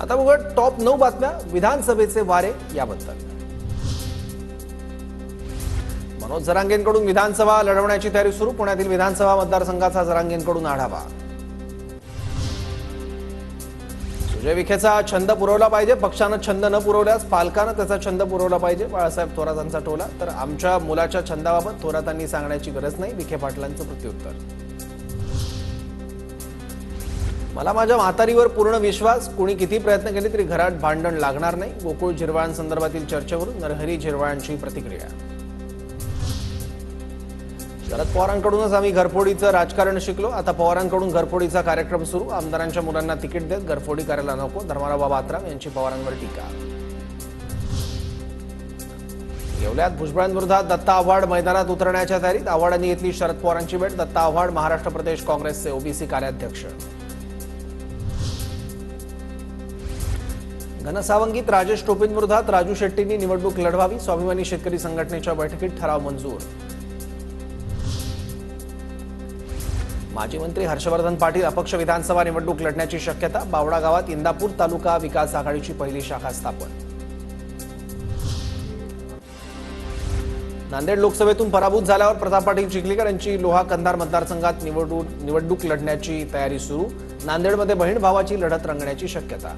आता बघा टॉप 9 बातम्या विधानसभेचे वारे याबद्दल। मनोज जरांगेंकडून विधानसभा लढवण्याची तयारी सुरू। पुण्यातील विधानसभा मतदारसंघाचा जरांगेंकडून आढावा। सुजय विखेचा छंद पुरवला पाहिजे, पक्षानं छंद न पुरवल्यास पालकानं त्याचा छंद पुरवला पाहिजे, बाळासाहेब थोरातांचा टोला। तर आमच्या मुलाच्या छंदाबाबत थोरातांनी सांगण्याची गरज नाही, विखे पाटलांचं प्रत्युत्तर। मला माझ्या म्हातारीवर पूर्ण विश्वास, कोणी किती प्रयत्न केले तरी घरात भांडण लागणार नाही। गोकुळ झिरवाळांसंदर्भातील चर्चेवरून नरहरी झिरवाळांची प्रतिक्रिया। शरद पवारांकडूनच आम्ही घरफोडीचं राजकारण शिकलो, आता पवारांकडून घरफोडीचा कार्यक्रम सुरू। आमदारांच्या मुलांना तिकीट देत घरफोडी करायला नको, धर्माराव बाबा आत्राम यांची पवारांवर टीका। येवल्यात भुजबळांविरोधात दत्ता आव्हाड मैदानात उतरण्याच्या तयारीत। आव्हाडांनी घेतली शरद पवारांची भेट। दत्ता आव्हाड महाराष्ट्र प्रदेश काँग्रेसचे ओबीसी कार्याध्यक्ष। घनसावंगीत राजेश टोपेंविरोधात राजू शेट्टींनी निवडणूक लढवावी। स्वाभिमानी शेतकरी संघटनेच्या बैठकीत ठराव मंजूर। माजी मंत्री हर्षवर्धन पाटील अपक्ष विधानसभा निवडणूक लढण्याची शक्यता। बावडा गावात इंदापूर तालुका विकास आघाडीची पहिली शाखा स्थापन। नांदेड लोकसभेतून पराभूत झाल्यावर प्रताप पाटील चिखलीकर यांची लोहा कंधार मतदारसंघात निवडणूक लढण्याची तयारी सुरू। नांदेडमध्ये बहीण भावाची लढत रंगण्याची शक्यता।